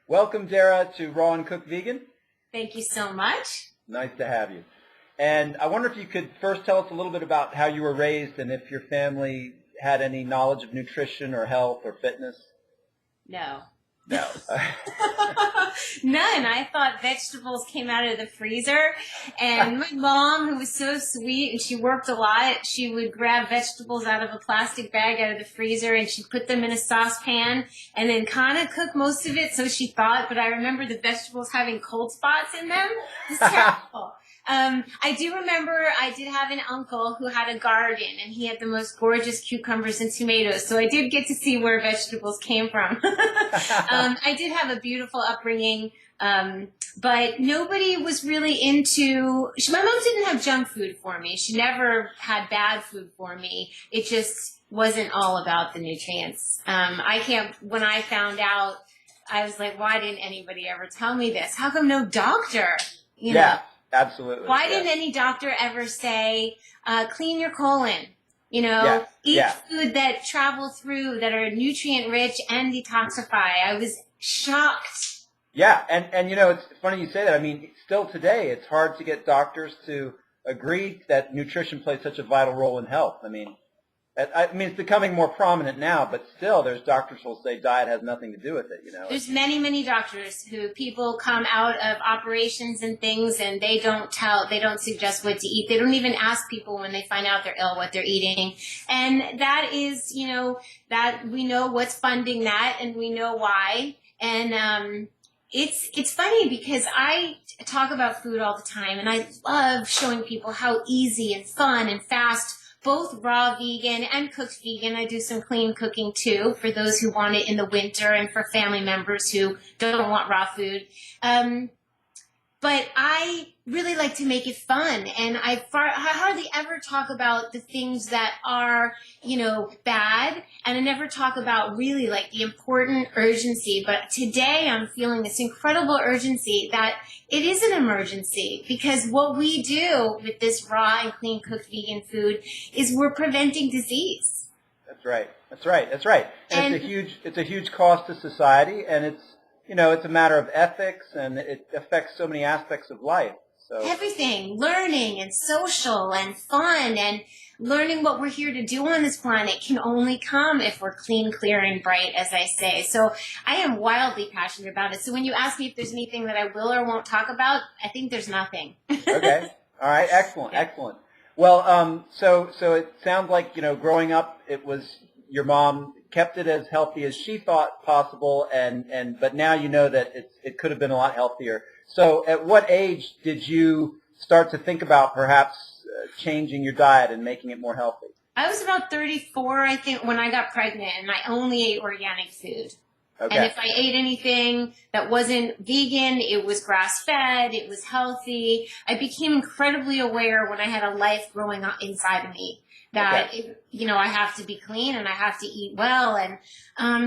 Welcome, Dara, to Raw and Cooked Vegan. Thank you so much. Nice to have you. And I wonder if you could first tell us a little bit about how you were raised and if your family had any knowledge of nutrition or health or fitness. No. No. None. I thought vegetables came out of the freezer. And my mom, who was so sweet and she worked a lot, she would grab vegetables out of a plastic bag out of the freezer and she'd put them in a saucepan and then kind of cook most of it, so she thought. But I remember the vegetables having cold spots in them. It's terrible. I do remember I did have an uncle who had a garden, and he had the most gorgeous cucumbers and tomatoes, so I did get to see where vegetables came from. I did have a beautiful upbringing, but nobody was really into... My mom didn't have junk food for me. She never had bad food for me. It just wasn't all about the nutrients. When I found out, I was like, why didn't anybody ever tell me this? How come no doctor, Yeah. Absolutely. Why didn't any doctor ever say, clean your colon, eat food that travel through, that are nutrient rich and detoxify? I was shocked. Yeah, and it's funny you say that. I mean, still today, it's hard to get doctors to agree that nutrition plays such a vital role in health. I mean, it's becoming more prominent now, but still, there's doctors who will say diet has nothing to do with it. There's many doctors who people come out of operations and things, and they don't suggest what to eat. They don't even ask people when they find out they're ill what they're eating, and that is, that we know what's funding that, and we know why, and it's funny because I talk about food all the time, and I love showing people how easy and fun and fast both raw vegan and cooked vegan. I do some clean cooking too for those who want it in the winter and for family members who don't want raw food. But I really like to make it fun, and I hardly ever talk about the things that are, bad, and I never talk about really like the important urgency. But today I'm feeling this incredible urgency that it is an emergency, because what we do with this raw and clean cooked vegan food is we're preventing disease. That's right. And it's a huge cost to society, and it's a matter of ethics, and it affects so many aspects of life. So everything, learning and social and fun, and learning what we're here to do on this planet can only come if we're clean, clear, and bright, as I say. So I am wildly passionate about it. So when you ask me if there's anything that I will or won't talk about, I think there's nothing. Okay. All right. Excellent. Well, so it sounds like, growing up, it was your mom kept it as healthy as she thought possible, but now you know that it could have been a lot healthier. So at what age did you start to think about perhaps changing your diet and making it more healthy? I was about 34, I think, when I got pregnant, and I only ate organic food. Okay. And if I ate anything that wasn't vegan, it was grass-fed, it was healthy. I became incredibly aware when I had a life growing up inside of me that, I have to be clean and I have to eat well. And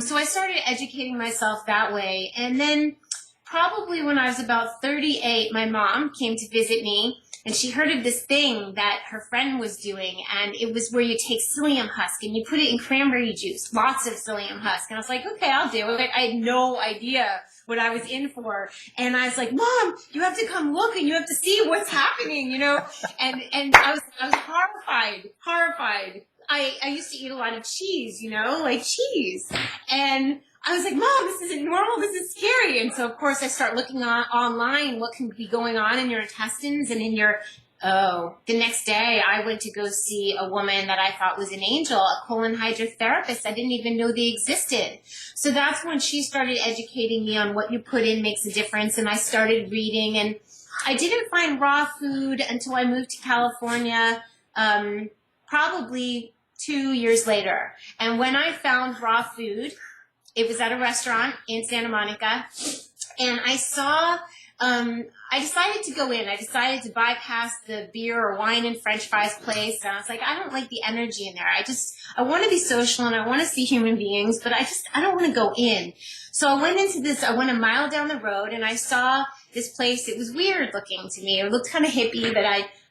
so I started educating myself that way. And then probably when I was about 38, my mom came to visit me, and she heard of this thing that her friend was doing, and it was where you take psyllium husk and you put it in cranberry juice, lots of psyllium husk. And I was like, okay, I'll do it. I had no idea what I was in for. And I was like, Mom, you have to come look and you have to see what's happening, And I was horrified. I used to eat a lot of cheese, like cheese. And I was like, Mom, this isn't normal. This is scary. And so, of course, I start looking online what can be going on in your intestines and in your... the next day I went to go see a woman that I thought was an angel, a colon hydrotherapist. I didn't even know they existed. So that's when she started educating me on what you put in makes a difference. And I started reading. And I didn't find raw food until I moved to California, probably 2 years later. And when I found raw food, it was at a restaurant in Santa Monica, and I saw, I decided to go in. I decided to bypass the beer or wine and French fries place, and I was like, I don't like the energy in there. I want to be social, and I want to see human beings, but I don't want to go in. So I went a mile down the road, and I saw this place. It was weird looking to me. It looked kind of hippie, but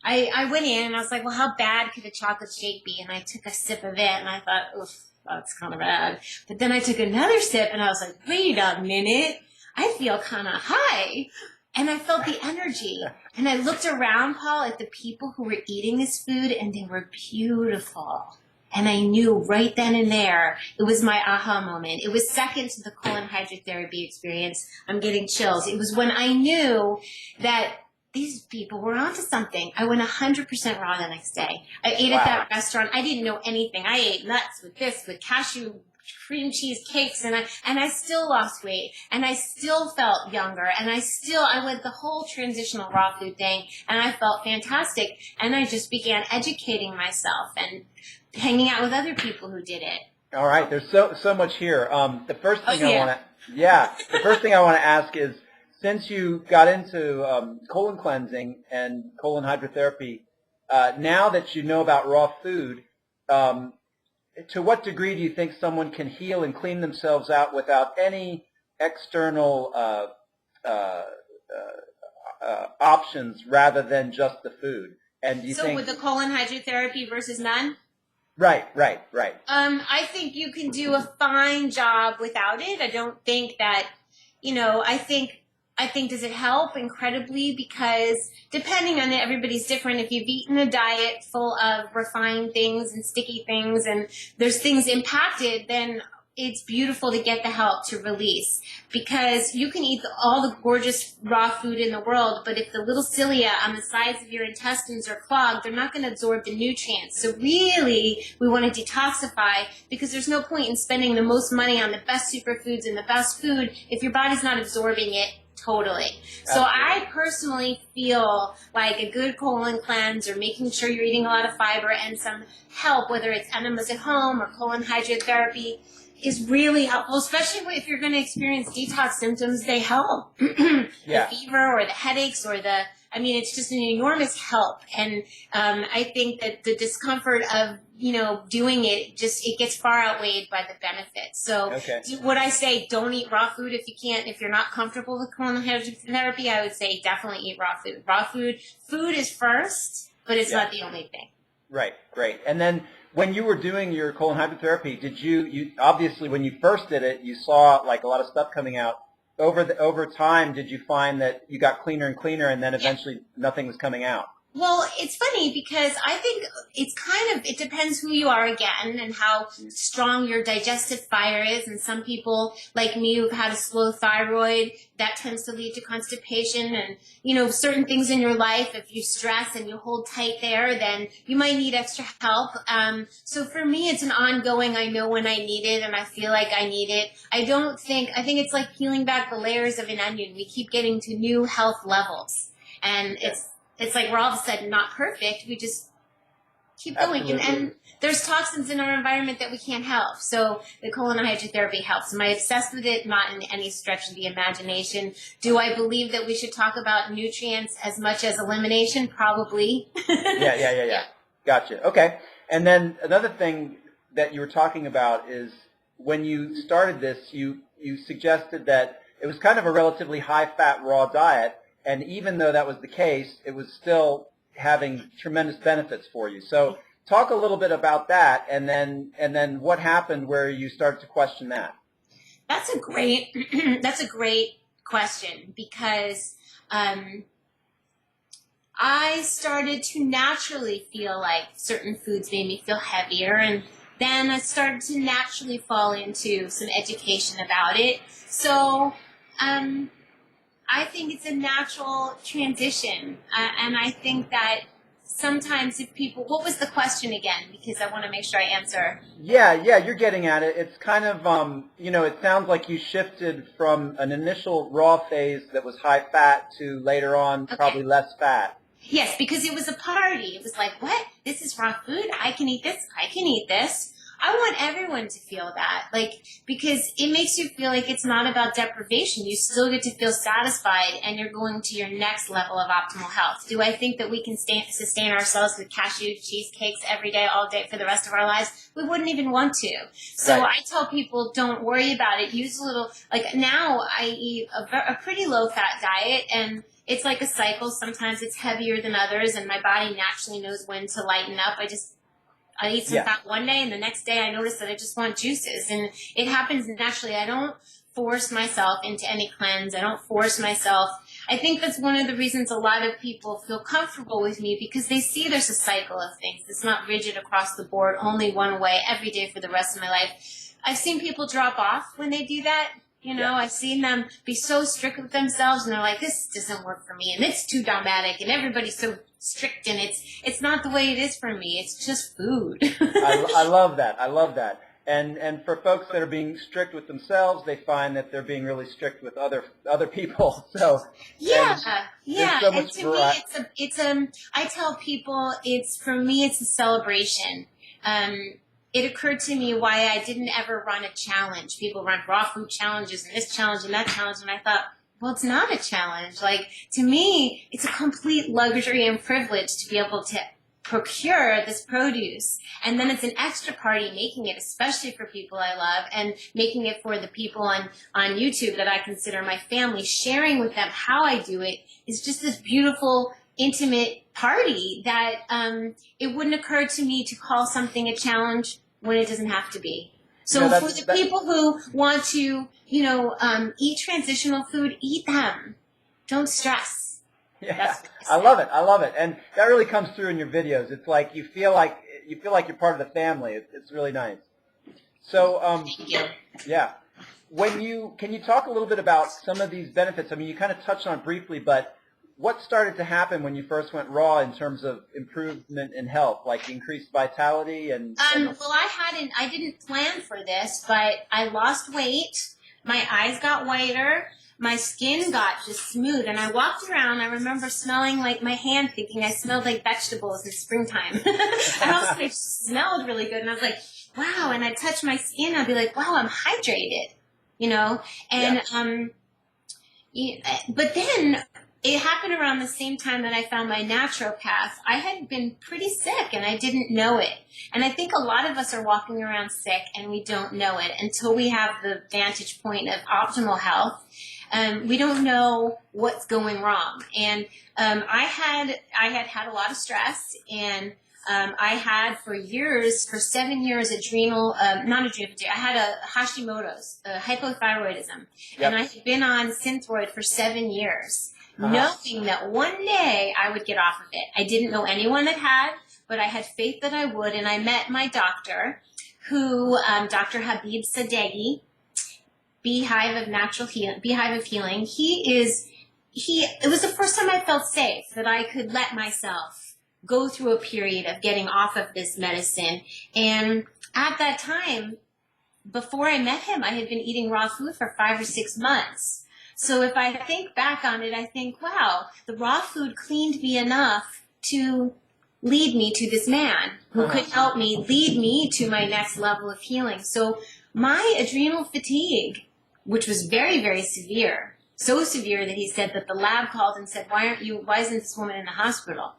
I went in, and I was like, well, how bad could a chocolate shake be? And I took a sip of it, and I thought, oof. that's kind of bad. But then I took another sip and I was like, wait a minute, I feel kind of high. And I felt the energy. And I looked around, Paul, at the people who were eating this food, and they were beautiful. And I knew right then and there, it was my aha moment. It was second to the colon hydrotherapy experience. I'm getting chills. It was when I knew that these people were onto something. I went 100% raw the next day. I ate at that restaurant. I didn't know anything. I ate nuts with this, with cashew cream cheese cakes, and I still lost weight, and I still felt younger, and I went the whole transitional raw food thing, and I felt fantastic, and I just began educating myself and hanging out with other people who did it. All right, there's so much here. The first thing the first thing I want to ask is, since you got into colon cleansing and colon hydrotherapy, now that you know about raw food, to what degree do you think someone can heal and clean themselves out without any external options rather than just the food? And do you think with the colon hydrotherapy versus none? Right. I think you can do a fine job without it. I don't think that, I think does it help incredibly, because depending on it, everybody's different. If you've eaten a diet full of refined things and sticky things and there's things impacted, then it's beautiful to get the help to release, because you can eat all the gorgeous raw food in the world, but if the little cilia on the sides of your intestines are clogged, they're not going to absorb the nutrients. So really, we want to detoxify, because there's no point in spending the most money on the best superfoods and the best food if your body's not absorbing it totally. So I personally feel like a good colon cleanse, or making sure you're eating a lot of fiber and some help, whether it's enemas at home or colon hydrotherapy, is really helpful, especially if you're going to experience detox symptoms. They help. The fever or the headaches or it's just an enormous help. And I think that the discomfort of, doing it gets far outweighed by the benefits. So would I say don't eat raw food if you can't, if you're not comfortable with colon hydrotherapy? I would say definitely eat raw food. Food is first, but it's not the only thing. Right, great. And then when you were doing your colon hydrotherapy, did you obviously when you first did it, you saw like a lot of stuff coming out. Over time, did you find that you got cleaner and cleaner, and then eventually nothing was coming out? Well, it's funny because I think it depends who you are again and how strong your digestive fire is. And some people like me who've had a slow thyroid, that tends to lead to constipation, and, certain things in your life. If you stress and you hold tight there, then you might need extra help. So for me, it's an ongoing, I know when I need it and I feel like I need it. I think it's like peeling back the layers of an onion. We keep getting to new health levels, and it's like we're all of a sudden not perfect. We just keep going. And there's toxins in our environment that we can't help. So the colon hydrotherapy helps. Am I obsessed with it? Not in any stretch of the imagination. Do I believe that we should talk about nutrients as much as elimination? Probably. Yeah. Gotcha. Okay. And then another thing that you were talking about is when you started this, you suggested that it was kind of a relatively high-fat raw diet. And even though that was the case, it was still having tremendous benefits for you. So talk a little bit about that, and then what happened where you started to question that. That's a great question, because I started to naturally feel like certain foods made me feel heavier, and then I started to naturally fall into some education about it. So I think it's a natural transition, and I think that sometimes if people, what was the question again? Because I want to make sure I answer. Yeah, you're getting at it. It's kind of, it sounds like you shifted from an initial raw phase that was high fat to later on probably less fat. Yes, because it was a party. It was like, what? This is raw food? I can eat this? I can eat this. I want everyone to feel that, because it makes you feel like it's not about deprivation. You still get to feel satisfied, and you're going to your next level of optimal health. Do I think that we can sustain ourselves with cashew cheesecakes every day, all day for the rest of our lives? We wouldn't even want to. So I tell people, don't worry about it. Use a little, now I eat a pretty low-fat diet, and it's like a cycle. Sometimes it's heavier than others, and my body naturally knows when to lighten up. I eat some fat one day, and the next day I notice that I just want juices. And it happens naturally. I don't force myself into any cleanse. I don't force myself. I think that's one of the reasons a lot of people feel comfortable with me, because they see there's a cycle of things. It's not rigid across the board, only one way every day for the rest of my life. I've seen people drop off when they do that. You know, I've seen them be so strict with themselves, and they're like, this doesn't work for me, and it's too dogmatic, and everybody's so strict, and it's not the way it is for me. It's just food. I love that. I love that. And for folks that are being strict with themselves, they find that they're being really strict with other people. So yeah. So and to me, I tell people for me, it's a celebration. It occurred to me why I didn't ever run a challenge. People run raw food challenges and this challenge and that challenge, and I thought, well, it's not a challenge. Like, to me, it's a complete luxury and privilege to be able to procure this produce, and then it's an extra party making it, especially for people I love, and making it for the people on YouTube that I consider my family. Sharing with them how I do it is just this beautiful, intimate party that it wouldn't occur to me to call something a challenge when it doesn't have to be. So for the people who want to, eat transitional food, eat them. Don't stress. Yeah, I love it. I love it, and that really comes through in your videos. It's like you feel like you're part of the family. It's really nice. So, Thank you. Yeah, can you talk a little bit about some of these benefits? I mean, you kind of touched on it briefly, but what started to happen when you first went raw in terms of improvement in health, like increased vitality and? Well, I didn't plan for this, but I lost weight. My eyes got whiter. My skin got just smooth, and I walked around. I remember smelling like my hand, thinking I smelled like vegetables in springtime. And also, I smelled really good, and I was like, wow. And I'd touch my skin, I'd be like, wow, I'm hydrated, And but then it happened around the same time that I found my naturopath. I had been pretty sick, and I didn't know it. And I think a lot of us are walking around sick, and we don't know it until we have the vantage point of optimal health. We don't know what's going wrong. And I had a lot of stress, and I had for 7 years, I had a Hashimoto's, hypothyroidism. Yep. And I had been on Synthroid for 7 years, knowing that one day I would get off of it. I didn't know anyone that had, but I had faith that I would, and I met my doctor, Dr. Habib Sadeghi, Beehive of Healing. It was the first time I felt safe, that I could let myself go through a period of getting off of this medicine. And at that time, before I met him, I had been eating raw food for 5 or 6 months. So if I think back on it, I think, wow, the raw food cleaned me enough to lead me to this man who could help me, lead me to my next level of healing. So my adrenal fatigue, which was very, very severe, so severe that he said that the lab called and said, why isn't this woman in the hospital?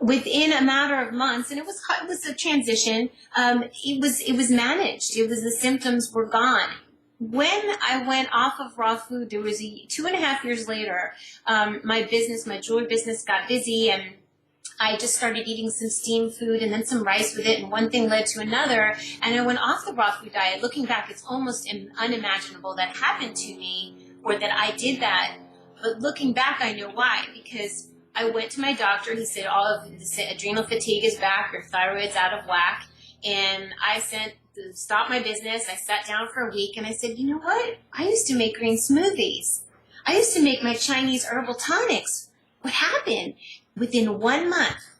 Within a matter of months, and it was a transition, it was managed. The symptoms were gone. When I went off of raw food, there was 2.5 years later, my jewelry business got busy, and I just started eating some steamed food and then some rice with it, and one thing led to another, and I went off the raw food diet. Looking back, it's almost unimaginable that happened to me, or that I did that. But looking back, I know why, because I went to my doctor. He said, all of the adrenal fatigue is back, your thyroid's out of whack, and I stopped my business. I sat down for a week, and I said, you know what? I used to make green smoothies. I used to make my Chinese herbal tonics. What happened? Within 1 month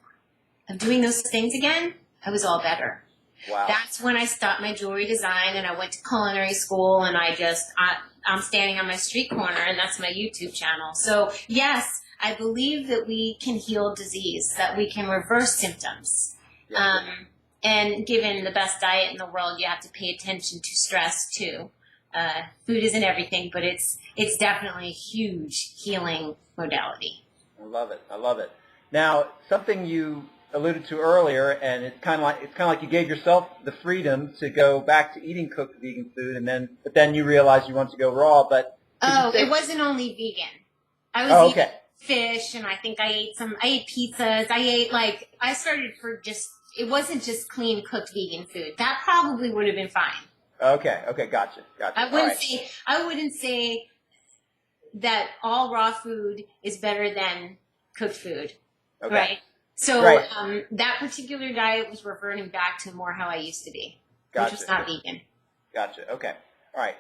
of doing those things again, I was all better. Wow. That's when I stopped my jewelry design, and I went to culinary school, and I'm standing on my street corner, and that's my YouTube channel. So yes, I believe that we can heal disease, that we can reverse symptoms. Yeah. And given the best diet in the world, you have to pay attention to stress too. Food isn't everything, but it's definitely a huge healing modality. I love it. I love it. Now, something you alluded to earlier, and it's kind of like you gave yourself the freedom to go back to eating cooked vegan food, but then you realized you want to go raw. But it wasn't only vegan. I was eating fish, and I think I ate pizzas. I started it wasn't just clean cooked vegan food. That probably would have been fine. Okay, gotcha. I wouldn't say that all raw food is better than cooked food, Okay. right? So Right. that particular diet was reverting back to more how I used to be, Gotcha. which was not vegan. Gotcha. Okay. All right.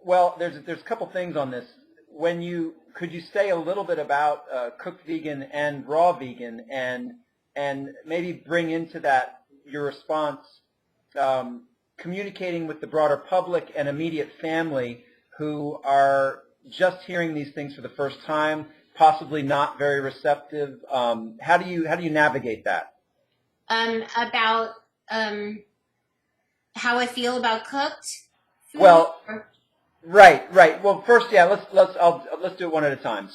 Well, there's a couple things on this. Could you say a little bit about cooked vegan and raw vegan, and maybe bring into that your response, communicating with the broader public and immediate family who are just hearing these things for the first time, possibly not very receptive. How do you navigate that? About how I feel about cooked food? Well, right. Well, first, yeah, let's do it one at a time.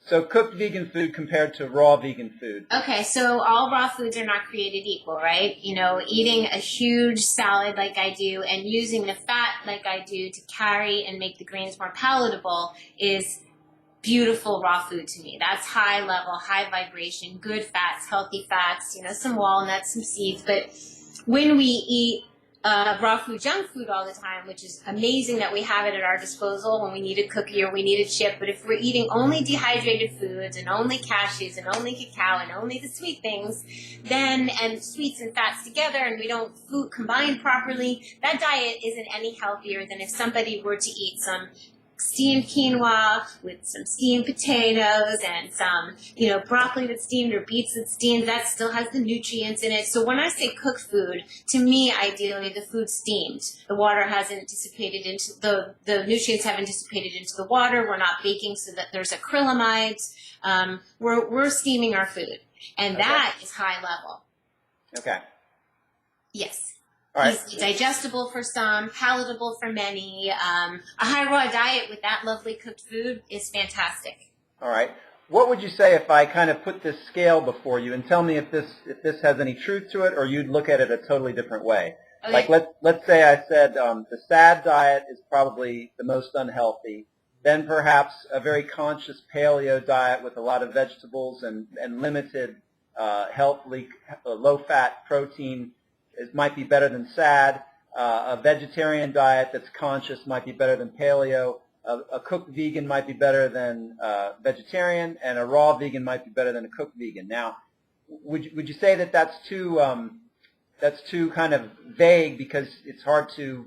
So cooked vegan food compared to raw vegan food. Okay, so all raw foods are not created equal, right? You know, eating a huge salad like I do and using the fat like I do to carry and make the grains more palatable is beautiful raw food to me. That's high level, high vibration, good fats, healthy fats, you know, some walnuts, some seeds. But when we eat raw food, junk food all the time, which is amazing that we have it at our disposal when we need a cookie or we need a chip. But if we're eating only dehydrated foods and only cashews and only cacao and only the sweet things, and sweets and fats together, and we don't food combine properly, that diet isn't any healthier than if somebody were to eat some steamed quinoa with some steamed potatoes and some, you know, broccoli that's steamed or beets that's steamed. That still has the nutrients in it. So when I say cooked food, to me, ideally, the food's steamed. The water hasn't dissipated into the nutrients haven't dissipated into the water. We're not baking so that there's acrylamides. We're steaming our food, and that is high level. Okay. Yes. All right. Easily digestible for some, palatable for many. A high raw diet with that lovely cooked food is fantastic. All right. What would you say if I kind of put this scale before you and tell me if this has any truth to it, or you'd look at it a totally different way? Okay. Like let's say I said the SAD diet is probably the most unhealthy. Then perhaps a very conscious paleo diet with a lot of vegetables and limited healthy low-fat protein might be better than SAD. A vegetarian diet that's conscious might be better than paleo. A cooked vegan might be better than vegetarian, and a raw vegan might be better than a cooked vegan. Now, would you say that that's too kind of vague because it's hard to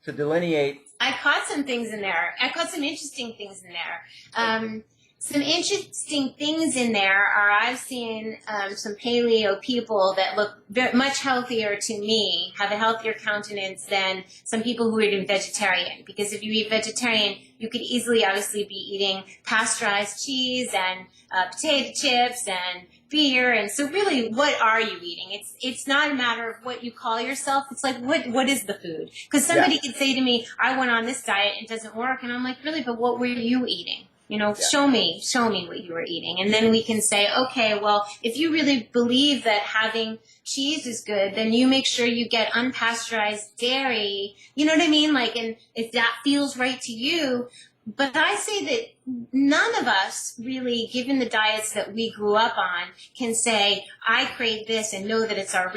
delineate? I caught some things in there. I caught some interesting things in there. Some interesting things in there are I've seen some paleo people that look much healthier to me, have a healthier countenance than some people who are eating vegetarian. Because if you eat vegetarian, you could easily obviously be eating pasteurized cheese and potato chips and beer. And so really, what are you eating? It's not a matter of what you call yourself. It's like, what is the food? Because somebody could say to me, I went on this diet, it doesn't work. And I'm like, really, but what were you eating? You know, show me what you were eating. And then we can say, okay, well, if you really believe that having cheese is good, then you make sure you get unpasteurized dairy. You know what I mean? Like, and if that feels right to you. But I say that none of us really, given the diets that we grew up on, can say, I crave this and know that it's our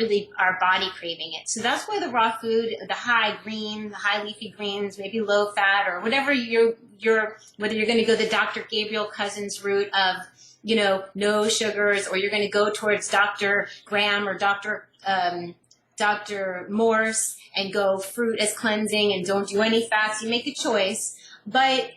body craving it. So that's why the raw food, the high leafy greens, maybe low fat or whatever whether you're going to go the Dr. Gabriel Cousens route of, you know, no sugars, or you're going to go towards Dr. Graham or Dr. Morse and go fruit as cleansing and don't do any fats. You make a choice. But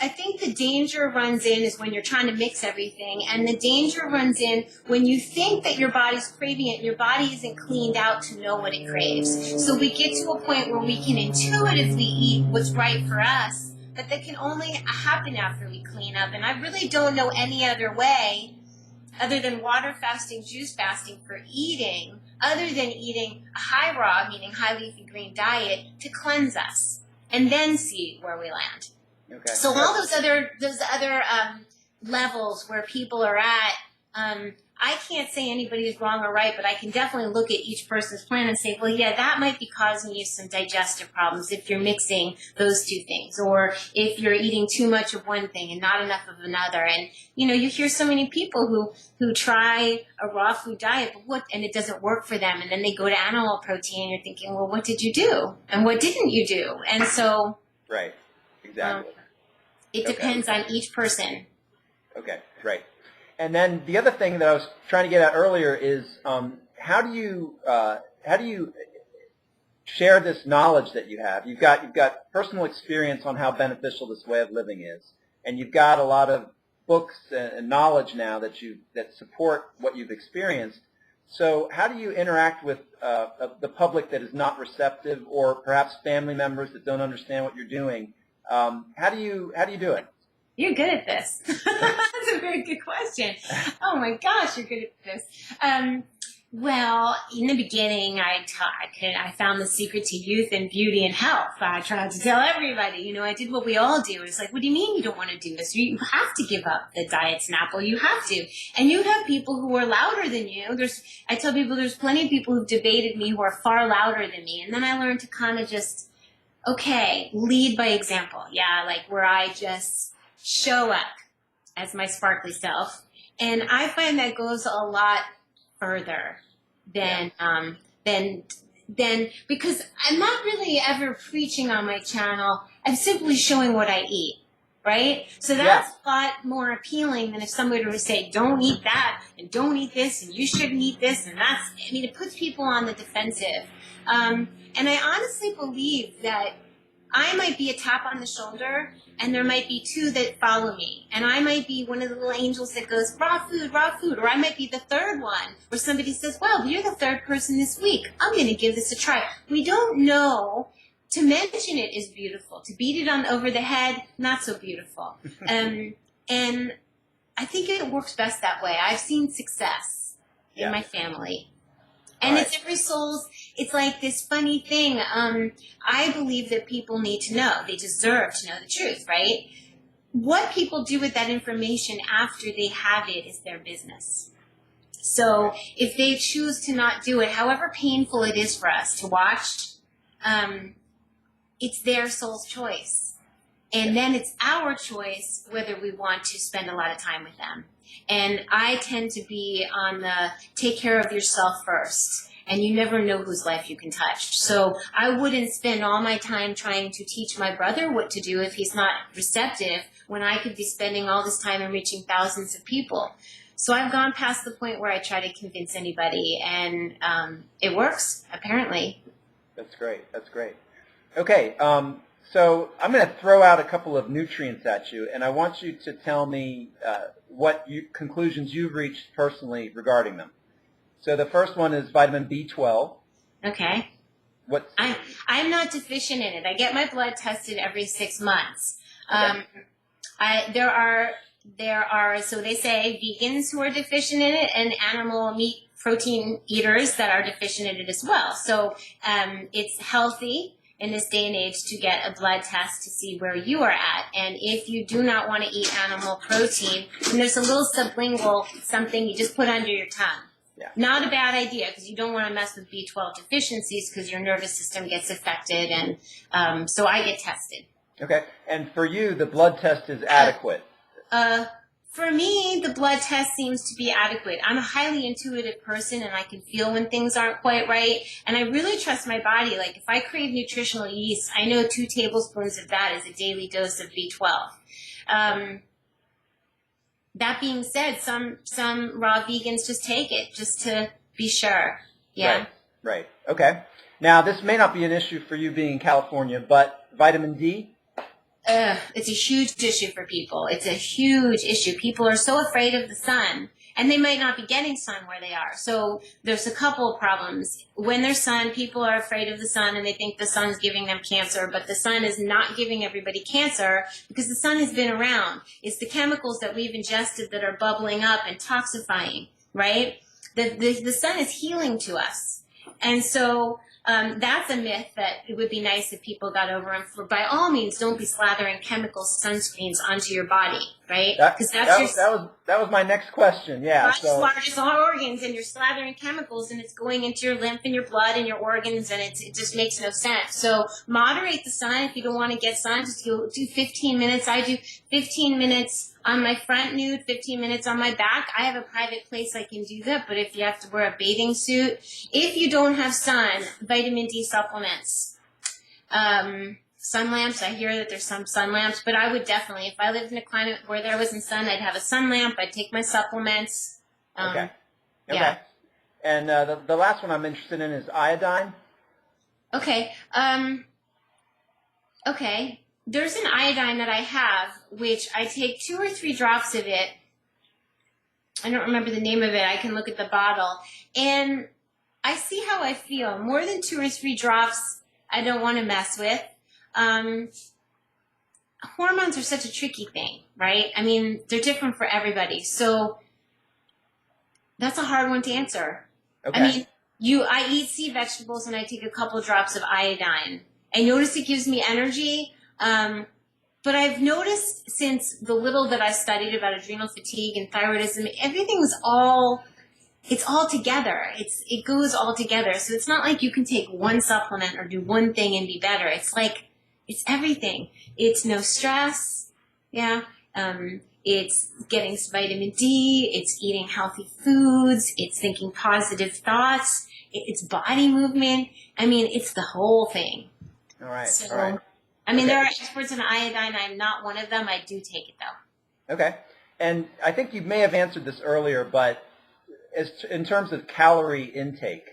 I think the danger runs in is when you're trying to mix everything, and the danger runs in when you think that your body's craving it and your body isn't cleaned out to know what it craves. So we get to a point where we can intuitively eat what's right for us, but that can only happen after we clean up. And I really don't know any other way other than water fasting, juice fasting for eating, other than eating a high raw, meaning high leafy green diet to cleanse us. And then see where we land. Okay. So all those other levels where people are at, I can't say anybody is wrong or right, but I can definitely look at each person's plan and say, well, yeah, that might be causing you some digestive problems if you're mixing those two things, or if you're eating too much of one thing and not enough of another. And, you know, you hear so many people who try a raw food diet, and it doesn't work for them. And then they go to animal protein and you're thinking, well, what did you do? And what didn't you do? And so. Right. Exactly. It depends on each person. Okay, great. And then the other thing that I was trying to get at earlier is how do you share this knowledge that you have? You've got personal experience on how beneficial this way of living is, and you've got a lot of books and knowledge now that support what you've experienced. So how do you interact with the public that is not receptive, or perhaps family members that don't understand what you're doing? How do you do it? You're good at this. That's a very good question. Oh my gosh, you're good at this. Well, in the beginning, I found the secret to youth and beauty and health. I tried to tell everybody, you know, I did what we all do. It's like, what do you mean you don't want to do this? You have to give up the diet Snapple. You have to. And you have people who are louder than you. I tell people there's plenty of people who've debated me who are far louder than me. And then I learned to kind of just, okay, lead by example. Yeah, like where I just show up as my sparkly self. And I find that goes a lot further than because I'm not really ever preaching on my channel. I'm simply showing what I eat, right? So that's a lot more appealing than if somebody were to say, don't eat that, and don't eat this, and you shouldn't eat this, and it puts people on the defensive. And I honestly believe that I might be a tap on the shoulder, and there might be two that follow me. And I might be one of the little angels that goes, raw food. Or I might be the third one where somebody says, well, you're the third person this week. I'm going to give this a try. We don't know. To mention it is beautiful. To beat it on over the head, not so beautiful. And I think it works best that way. I've seen success in my family. And it's every soul's, it's like this funny thing. I believe that people need to know. They deserve to know the truth, right? What people do with that information after they have it is their business. So if they choose to not do it, however painful it is for us to watch, it's their soul's choice. And then it's our choice whether we want to spend a lot of time with them. And I tend to be on the take care of yourself first. And you never know whose life you can touch. So I wouldn't spend all my time trying to teach my brother what to do if he's not receptive, when I could be spending all this time and reaching thousands of people. So I've gone past the point where I try to convince anybody, and it works, apparently. That's great. That's great. Okay, so I'm going to throw out a couple of nutrients at you, and I want you to tell me what conclusions you've reached personally regarding them. So the first one is vitamin B12. Okay. I'm not deficient in it. I get my blood tested every 6 months. Okay. There are, so they say, vegans who are deficient in it, and animal meat protein eaters that are deficient in it as well. So it's healthy in this day and age to get a blood test to see where you are at. And if you do not want to eat animal protein, then there's a little sublingual something you just put under your tongue. Yeah. Not a bad idea, because you don't want to mess with B12 deficiencies, because your nervous system gets affected, and so I get tested. Okay. And for you, the blood test is adequate? For me, the blood test seems to be adequate. I'm a highly intuitive person, and I can feel when things aren't quite right, and I really trust my body. Like, if I crave nutritional yeast, I know 2 tablespoons of that is a daily dose of B12. That being said, some raw vegans just take it just to be sure. Yeah. Right. Okay. Now, this may not be an issue for you being in California, but vitamin D? It's a huge issue for people. It's a huge issue. People are so afraid of the sun, and they might not be getting sun where they are. So there's a couple of problems. When there's sun, people are afraid of the sun, and they think the sun's giving them cancer, but the sun is not giving everybody cancer, because the sun has been around. It's the chemicals that we've ingested that are bubbling up and toxifying, right? The sun is healing to us. And so That's a myth that it would be nice if people got over. And for, by all means, don't be slathering chemical sunscreens onto your body, right? Because that was my next question. Yeah. Body's largest organs, and you're slathering chemicals, and it's going into your lymph and your blood and your organs, and it just makes no sense. So moderate the sun. If you don't want to get sun, just do 15 minutes. I do 15 minutes on my front nude, 15 minutes on my back. I have a private place I can do that, but if you have to wear a bathing suit, if you don't have sun, vitamin D supplements. Sun lamps, I hear that there's some sun lamps, but I would definitely, if I lived in a climate where there wasn't sun, I'd have a sun lamp, I'd take my supplements. Okay. Yeah. And the last one I'm interested in is iodine. Okay. Okay. There's an iodine that I have, which I take 2 or 3 drops of it. I don't remember the name of it. I can look at the bottle. And I see how I feel. More than 2 or 3 drops, I don't want to mess with. Hormones are such a tricky thing, right? I mean, they're different for everybody. So that's a hard one to answer. Okay. I mean, I eat sea vegetables and I take a couple drops of iodine. I notice it gives me energy. But I've noticed since the little that I studied about adrenal fatigue and thyroidism, everything's it's all together. It goes all together. So it's not like you can take one supplement or do one thing and be better. It's like, it's everything. It's no stress. Yeah. It's getting vitamin D. It's eating healthy foods. It's thinking positive thoughts. It's body movement. I mean, it's the whole thing. All right. So, all right. I mean, there are experts in iodine. I'm not one of them. I do take it though. Okay. And I think you may have answered this earlier, but in terms of calorie intake,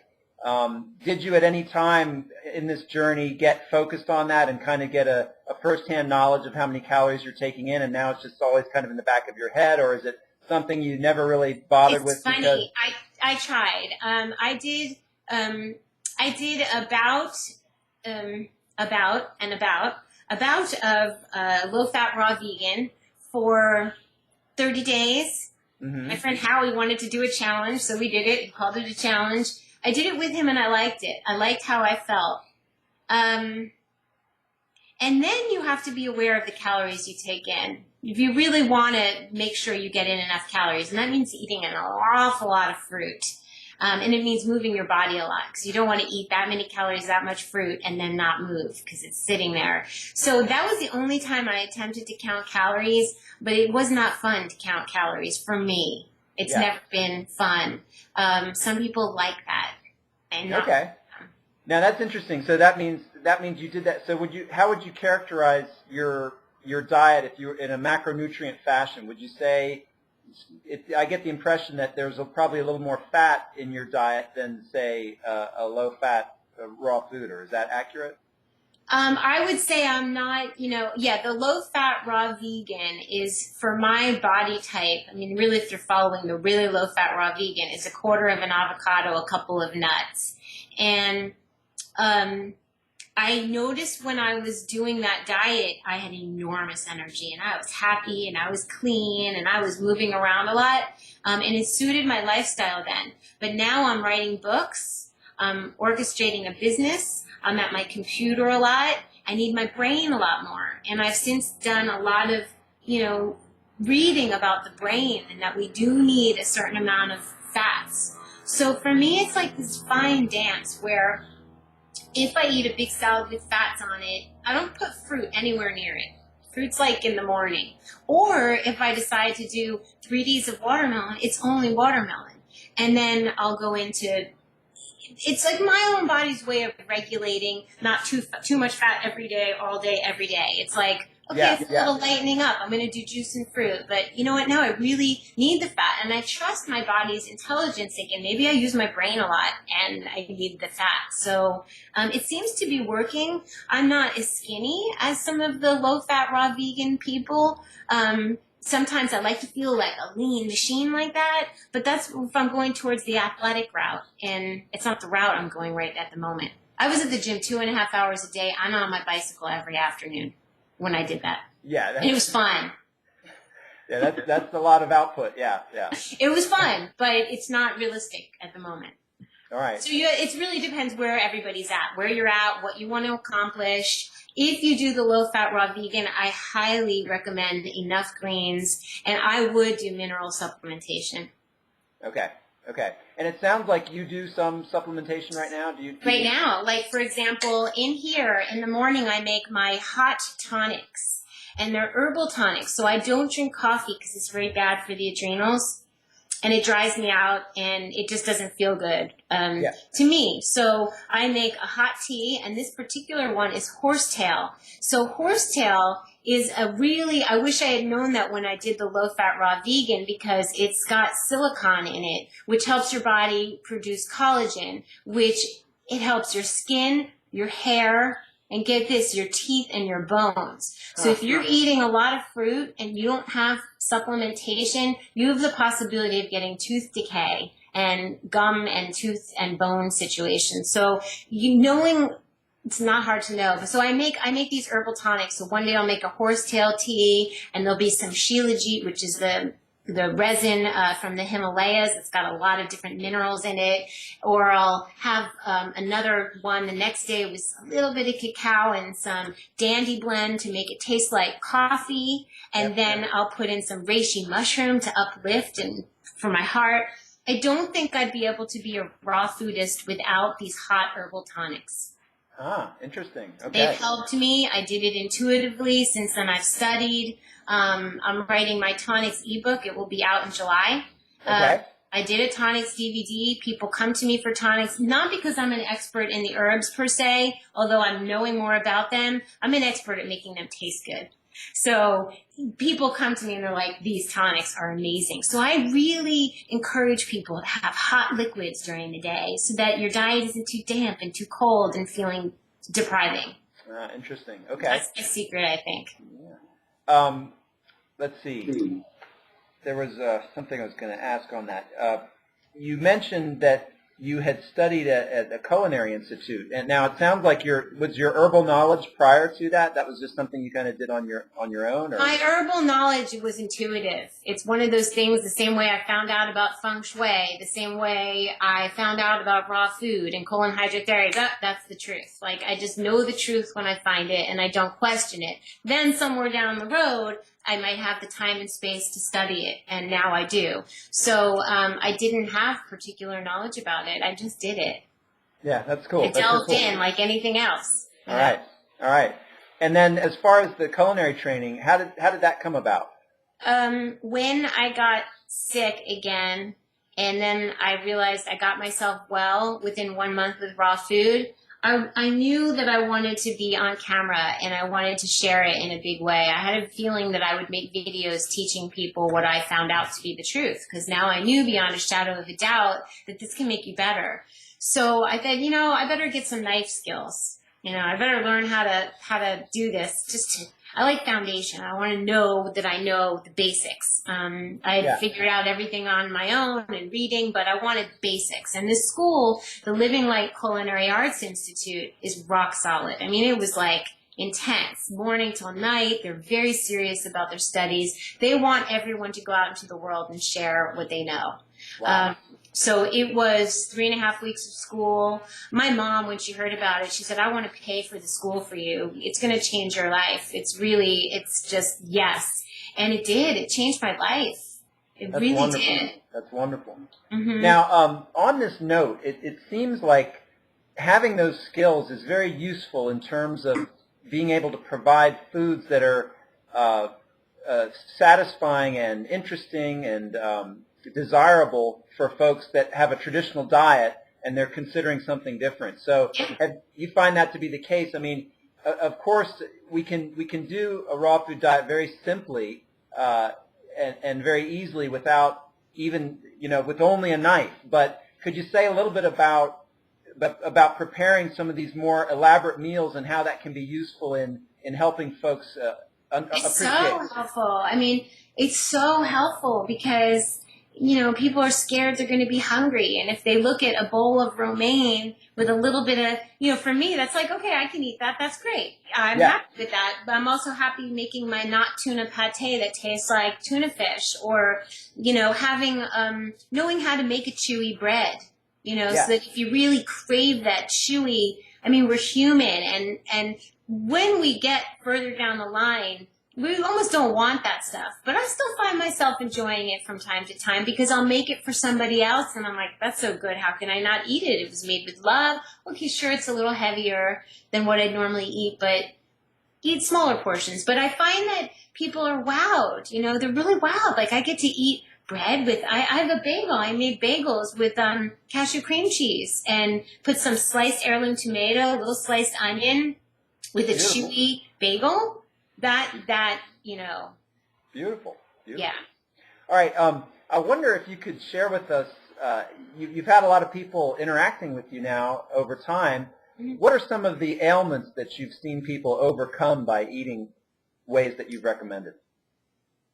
did you at any time in this journey get focused on that and kind of get a firsthand knowledge of how many calories you're taking in, and now it's just always kind of in the back of your head, or is it something you never really bothered with? It's funny. I tried. I did about of low-fat raw vegan for 30 days. Mm-hmm. My friend Howie wanted to do a challenge, so we did it. He called it a challenge. I did it with him, and I liked it. I liked how I felt. And then you have to be aware of the calories you take in. If you really want to make sure you get in enough calories, and that means eating an awful lot of fruit. And it means moving your body a lot, because you don't want to eat that many calories, that much fruit, and then not move because it's sitting there. So that was the only time I attempted to count calories, but it was not fun to count calories for me. It's never been fun. Some people like that. And okay. Now that's interesting. So that means you did that. So how would you characterize your diet if you were in a macronutrient fashion? Would you say, I get the impression that there's probably a little more fat in your diet than, say, a low-fat raw food, or is that accurate? I would say I'm not, the low-fat raw vegan is, for my body type, I mean, really, if you're following the really low-fat raw vegan, is a quarter of an avocado, a couple of nuts. And I noticed when I was doing that diet, I had enormous energy, and I was happy, and I was clean, and I was moving around a lot, and it suited my lifestyle then. But now I'm writing books, I'm orchestrating a business, I'm at my computer a lot, I need my brain a lot more, and I've since done a lot of, reading about the brain, and that we do need a certain amount of fats. So for me, it's like this fine dance where if I eat a big salad with fats on it, I don't put fruit anywhere near it. Fruit's like in the morning. Or if I decide to do 3 days of watermelon, it's only watermelon. And then I'll go into, it's like my own body's way of regulating not too much fat every day, all day, every day. It's like, okay, it's a little lightening up. I'm going to do juice and fruit. But you know what? Now I really need the fat. And I trust my body's intelligence thinking, maybe I use my brain a lot and I need the fat. So it seems to be working. I'm not as skinny as some of the low-fat raw vegan people. Sometimes I like to feel like a lean machine like that. But that's if I'm going towards the athletic route. And it's not the route I'm going right at the moment. I was at the gym 2.5 hours a day. I'm on my bicycle every afternoon when I did that. Yeah. And it was fun. Yeah, that's a lot of output. Yeah. It was fun, but it's not realistic at the moment. All right. So it really depends where everybody's at, where you're at, what you want to accomplish. If you do the low-fat raw vegan, I highly recommend enough greens, and I would do mineral supplementation. Okay. Okay. And it sounds like you do some supplementation right now. Do you? Right now, like for example, in here in the morning, I make my hot tonics, and they're herbal tonics. So I don't drink coffee because it's very bad for the adrenals. And it dries me out, and it just doesn't feel good to me. So I make a hot tea, and this particular one is horsetail. So horsetail is I wish I had known that when I did the low-fat raw vegan, because it's got silicon in it, which helps your body produce collagen, which it helps your skin, your hair, and get this, your teeth and your bones. So if you're eating a lot of fruit and you don't have supplementation, you have the possibility of getting tooth decay and gum and tooth and bone situations. So knowing, it's not hard to know. So I make these herbal tonics. So one day I'll make a horsetail tea, and there'll be some shilajit, which is the resin from the Himalayas. It's got a lot of different minerals in it. Or I'll have another one the next day with a little bit of cacao and some dandy blend to make it taste like coffee. And then I'll put in some reishi mushroom to uplift and for my heart. I don't think I'd be able to be a raw foodist without these hot herbal tonics. Ah, interesting. Okay. They've helped me. I did it intuitively. Since then, I've studied. I'm writing my tonics ebook. It will be out in July. Okay. I did a tonics DVD. People come to me for tonics, not because I'm an expert in the herbs per se, although I'm knowing more about them. I'm an expert at making them taste good. So people come to me and they're like, these tonics are amazing. So I really encourage people to have hot liquids during the day so that your diet isn't too damp and too cold and feeling depriving. Interesting. Okay. That's the secret, I think. Yeah. Let's see. There was something I was going to ask on that. You mentioned that you had studied at the Culinary Institute, and now it sounds like was your herbal knowledge prior to that? That was just something you kind of did on your own? Or? My herbal knowledge was intuitive. It's one of those things, the same way I found out about feng shui, the same way I found out about raw food and colon hydrotherapy. That's the truth. Like, I just know the truth when I find it, and I don't question it. Then somewhere down the road, I might have the time and space to study it, and now I do. So I didn't have particular knowledge about it. I just did it. Yeah, that's cool. I delved in like anything else. All right. And then as far as the culinary training, how did that come about? When I got sick again, and then I realized I got myself well within 1 month with raw food, I knew that I wanted to be on camera and I wanted to share it in a big way. I had a feeling that I would make videos teaching people what I found out to be the truth, because now I knew beyond a shadow of a doubt that this can make you better. So I thought, I better get some knife skills. I better learn how to do this. I like foundation. I want to know that I know the basics. I had figured out everything on my own and reading, but I wanted basics. And this school, the Living Light Culinary Arts Institute, is rock solid. I mean, it was like intense, morning till night. They're very serious about their studies. They want everyone to go out into the world and share what they know. Wow. So it was 3.5 weeks of school. My mom, when she heard about it, she said, I want to pay for the school for you. It's going to change your life. It's just, yes. And it did. It changed my life. It That's really wonderful. did. That's wonderful. Mm-hmm. Now, on this note, it seems like having those skills is very useful in terms of being able to provide foods that are satisfying and interesting and desirable for folks that have a traditional diet and they're considering something different. So you find that to be the case. I mean, of course, we can do a raw food diet very simply and very easily without even, with only a knife. But could you say a little bit about preparing some of these more elaborate meals and how that can be useful in helping folks appreciate? It's so helpful. I mean, it's so helpful because people are scared they're going to be hungry. And if they look at a bowl of romaine with a little bit of, for me, that's like, okay, I can eat that. That's great. I'm happy with that. But I'm also happy making my not tuna pate that tastes like tuna fish, or, having, knowing how to make a chewy bread. so that if you really crave that chewy, I mean, we're human, and when we get further down the line, we almost don't want that stuff. But I still find myself enjoying it from time to time because I'll make it for somebody else, and I'm like, that's so good. How can I not eat it? It was made with love. Okay, sure, it's a little heavier than what I'd normally eat, but eat smaller portions. But I find that people are wowed. They're really wowed. Like, I get to eat bread with, I have a bagel. I made bagels with cashew cream cheese and put some sliced heirloom tomato, a little sliced onion with a chewy bagel. That Beautiful. Yeah. All right. I wonder if you could share with us, you've had a lot of people interacting with you now over time. Mm-hmm. What are some of the ailments that you've seen people overcome by eating ways that you've recommended?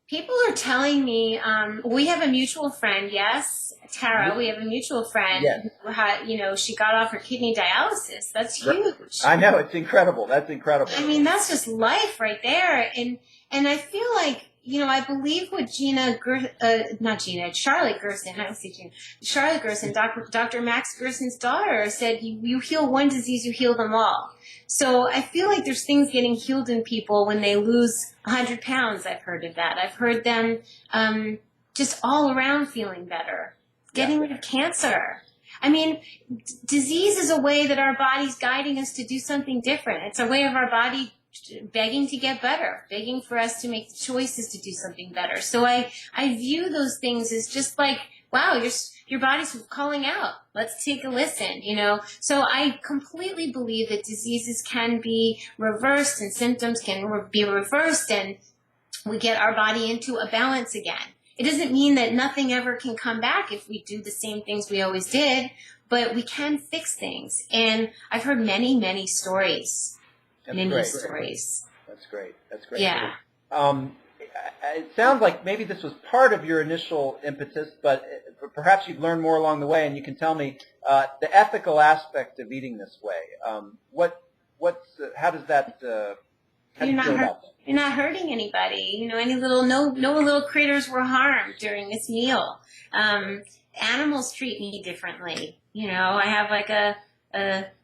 People are telling me, we have a mutual friend, yes, Tara, we have a mutual friend who had, she got off her kidney dialysis. That's huge. I know, it's incredible. That's incredible. I mean, that's just life right there. And I feel like, I believe what Charlotte Gerson, I don't see Gina, Charlotte Gerson, Dr. Max Gerson's daughter said, you heal one disease, you heal them all. So I feel like there's things getting healed in people when they lose 100 pounds. I've heard of that. I've heard them just all around feeling better, getting rid of cancer. I mean, disease is a way that our body's guiding us to do something different. It's a way of our body begging to get better, begging for us to make choices to do something better. So I view those things as just like, wow, your body's calling out. Let's take a listen, So I completely believe that diseases can be reversed and symptoms can be reversed and we get our body into a balance again. It doesn't mean that nothing ever can come back if we do the same things we always did, but we can fix things. And I've heard many, many stories. Stories. That's great. That's great. Yeah. It sounds like maybe this was part of your initial impetus, but perhaps you've learned more along the way, and you can tell me the ethical aspect of eating this way. How does that? How do you feel about that? You're not hurting anybody. Any little no little critters were harmed during this meal. Animals treat me differently. I have like a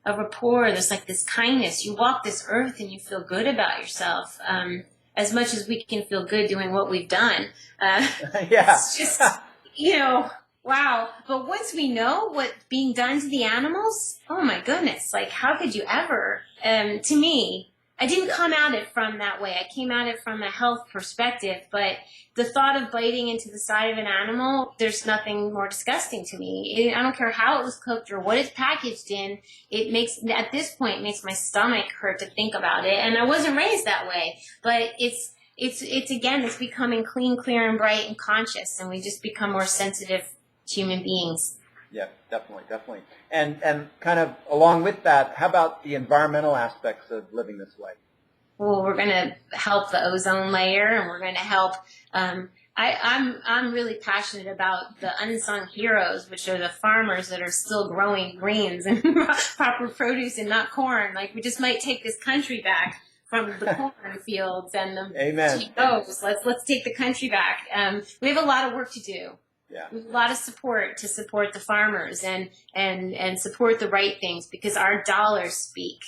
rapport. There's like this kindness. You walk this earth and you feel good about yourself. As much as we can feel good doing what we've done. It's just, wow. But once we know what's being done to the animals, oh my goodness, like how could you ever, to me, I didn't come at it from that way. I came at it from a health perspective, but the thought of biting into the side of an animal, there's nothing more disgusting to me. I don't care how it was cooked or what it's packaged in. At this point, it makes my stomach hurt to think about it. And I wasn't raised that way, but it's becoming clean, clear, and bright and conscious, and we just become more sensitive human beings. Yeah, definitely. And kind of along with that, how about the environmental aspects of living this way? Well, we're going to help the ozone layer, and we're going to help. I'm really passionate about the unsung heroes, which are the farmers that are still growing greens and proper produce and not corn. Like we just might take this country back from the corn fields and the GMOs. Let's take the country back. We have a lot of work to do. Yeah. We have a lot of support to support the farmers and support the right things because our dollars speak.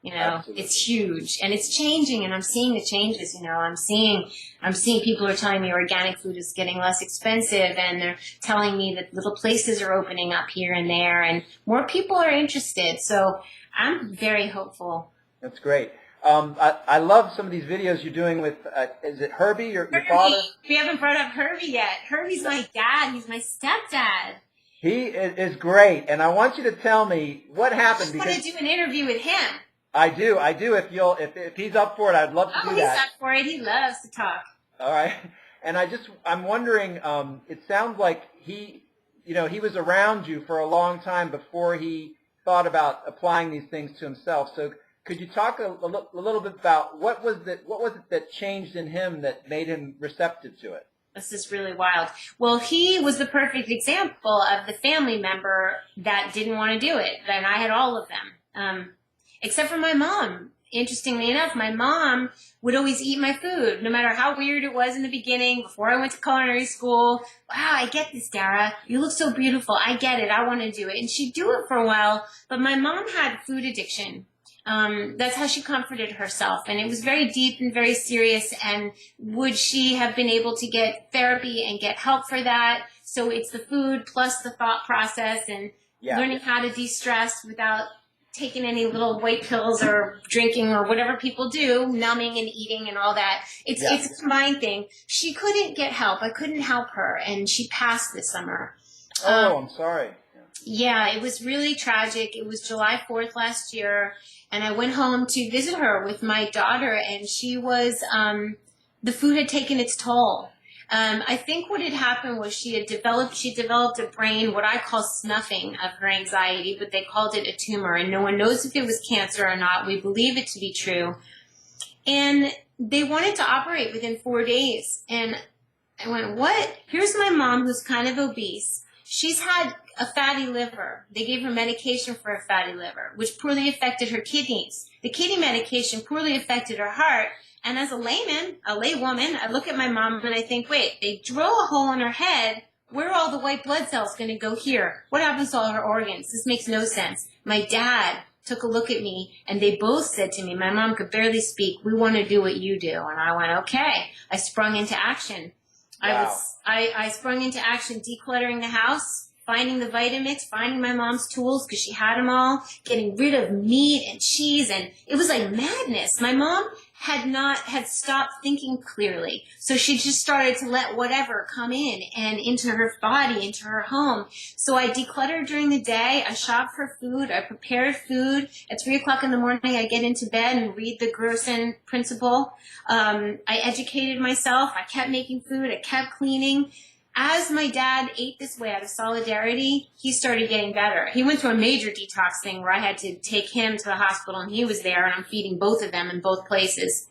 Absolutely. It's huge and it's changing, and I'm seeing the changes. I'm seeing people are telling me organic food is getting less expensive, and they're telling me that little places are opening up here and there, and more people are interested. So I'm very hopeful. That's great. I love some of these videos you're doing with, is it Herbie, your father? We haven't brought up Herbie yet. Herbie's my dad. He's my stepdad. He is great, and I want you to tell me what happened. I want to do an interview with him. I do. If he's up for it, I'd love to do that. Oh, he's up for it. He loves to talk. All right. And I'm wondering, it sounds like he was around you for a long time before he thought about applying these things to himself. So could you talk a little bit about what was it that changed in him that made him receptive to it? This is really wild. Well, he was the perfect example of the family member that didn't want to do it. And I had all of them, except for my mom. interestingly enough, my mom would always eat my food, no matter how weird it was in the beginning, before I went to culinary school. Wow, I get this, Dara. You look so beautiful. I get it. I want to do it. And she'd do it for a while, but my mom had food addiction. That's how she comforted herself. And it was very deep and very serious. And would she have been able to get therapy and get help for that? So it's the food plus the thought process and learning how to de-stress without taking any little white pills or drinking or whatever people do, numbing and eating and all that. It's a combined thing. She couldn't get help. I couldn't help her, and she passed this summer. Oh, I'm sorry. Yeah, it was really tragic. It was July 4th last year, and I went home to visit her with my daughter, and she was, the food had taken its toll. I think what had happened was she developed a brain, what I call snuffing of her anxiety, but they called it a tumor, and no one knows if it was cancer or not. We believe it to be true. And they wanted to operate within 4 days. And I went, what? Here's my mom who's kind of obese. She's had a fatty liver. They gave her medication for a fatty liver, which poorly affected her kidneys. The kidney medication poorly affected her heart. And as a laywoman, I look at my mom and I think, wait, they drill a hole in her head. Where are all the white blood cells going to go here? What happens to all her organs? This makes no sense. My dad took a look at me and they both said to me, my mom could barely speak, we want to do what you do. And I went, okay. I sprung into action. Wow. I sprung into action, decluttering the house, finding the Vitamix, finding my mom's tools because she had them all, getting rid of meat and cheese, and it was like madness. My mom had stopped thinking clearly, so she just started to let whatever come in and into her body, into her home. So I decluttered during the day. I shopped for food. I prepared food. At 3 o'clock in the morning, I get into bed and read the Gerson Principle. I educated myself. I kept making food. I kept cleaning. As my dad ate this way out of solidarity, he started getting better. He went through a major detox thing where I had to take him to the hospital, and he was there, and I'm feeding both of them in both places.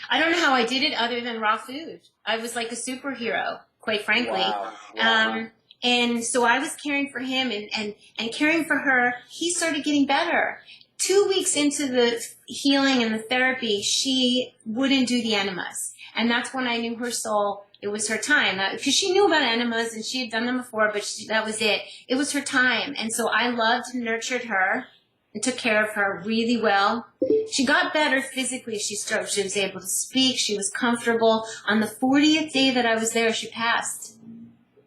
I don't know how I did it other than raw food. I was like a superhero, quite frankly. Wow. And so I was caring for him and caring for her. He started getting better. 2 weeks into the healing and the therapy, she wouldn't do the enemas. And that's when I knew her soul. It was her time, because she knew about enemas and she had done them before, but that was it. It was her time. And so I loved and nurtured her and took care of her really well. She got better physically. She was able to speak. She was comfortable. On the 40th day that I was there, she passed.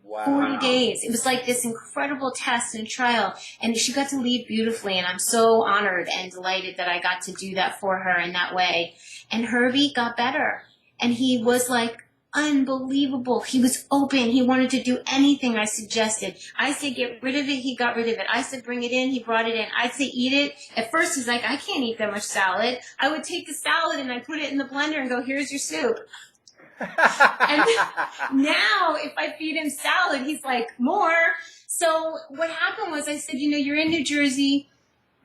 Wow. 40 days. It was like this incredible test and trial. And she got to leave beautifully. And I'm so honored and delighted that I got to do that for her in that way. And Herbie got better. And he was like, unbelievable. He was open. He wanted to do anything I suggested. I said, get rid of it. He got rid of it. I said, bring it in. He brought it in. I'd say, eat it. At first, he's like, I can't eat that much salad. I would take the salad and I put it in the blender and go, here's your soup. And now, if I feed him salad, he's like, more. So what happened was I said, you're in New Jersey.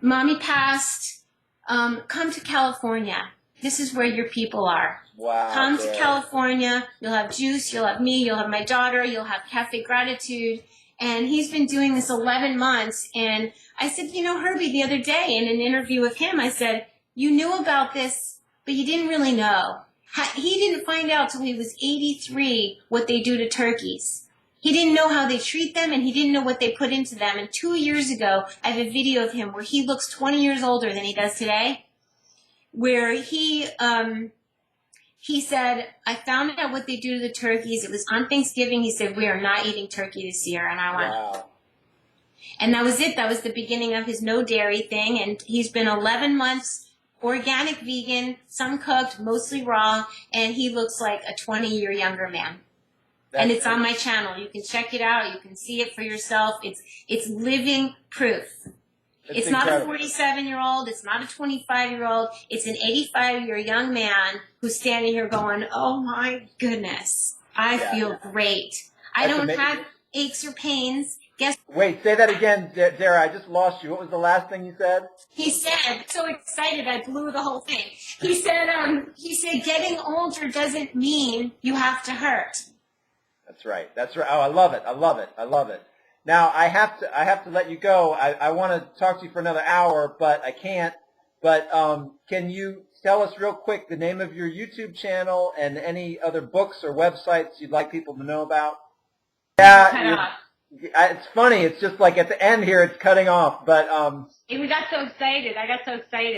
Mommy passed. Come to California. This is where your people are. Wow. Come to California. You'll have juice. You'll have me. You'll have my daughter. You'll have Cafe Gratitude. And he's been doing this 11 months. And I said, Herbie, the other day in an interview with him, I said, you knew about this, but you didn't really know. He didn't find out till he was 83 what they do to turkeys. He didn't know how they treat them, and he didn't know what they put into them. And 2 years ago, I have a video of him where he looks 20 years older than he does today, where he said, I found out what they do to the turkeys. It was on Thanksgiving. He said, we are not eating turkey this year. And I went, wow. And that was it. That was the beginning of his no dairy thing. And he's been 11 months organic vegan, some cooked, mostly raw. And he looks like a 20-year younger man. And it's on my channel. You can check it out. You can see it for yourself. It's living proof. It's not a 47-year-old. It's not a 25-year-old. It's an 85-year young man who's standing here going, oh, my goodness. I feel great. I don't have aches or pains. Wait, say that again, Dara. I just lost you. What was the last thing you said? He said, so excited I blew the whole thing. He said, getting older doesn't mean you have to hurt. That's right. That's right. Oh, I love it. I love it. I love it. Now, I have to let you go. I want to talk to you for another hour, but I can't But can you tell us real quick the name of your YouTube channel and any other books or websites you'd like people to know about? Yeah, it's funny. It's just like at the end here, it's cutting off. But we got so excited. I got so excited.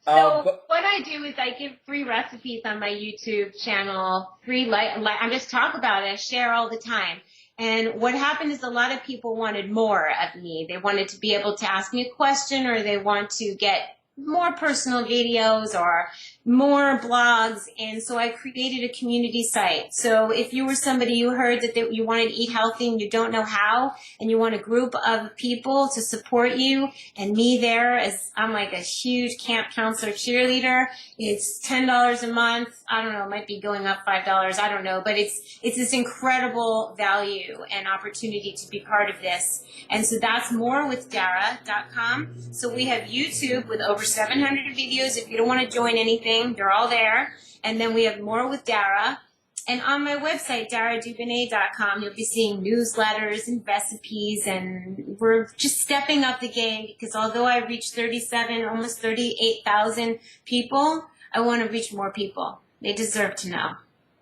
What I do is I give free recipes on my YouTube channel. I just talk about it. I share all the time. And what happened is a lot of people wanted more of me. They wanted to be able to ask me a question, or they want to get more personal videos or more blogs. And so I created a community site. So if you were somebody you heard that you wanted to eat healthy and you don't know how, and you want a group of people to support you, and me there, as I'm like a huge camp counselor cheerleader, it's $10 a month. I don't know, it might be going up $5. I don't know, but it's this incredible value and opportunity to be part of this. And so that's morewithdara.com. So we have YouTube with over 700 videos. If you don't want to join anything, they're all there. And then we have More with Dara. And on my website, daradubinet.com, you'll be seeing newsletters and recipes. And we're just stepping up the game, because although I reached 37, almost 38,000 people, I want to reach more people. They deserve to know.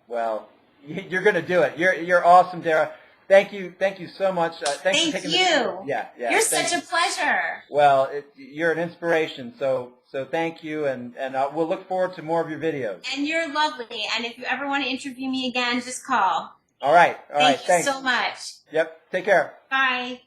Well, you're going to do it. You're awesome, Dara. Thank you so much. Thank you. Yeah. You're such a pleasure. Well, you're an inspiration. So thank you, and we'll look forward to more of your videos. And you're lovely. And if you ever want to interview me again, just call. All right. Thank you so much. Yep. Take care. Bye.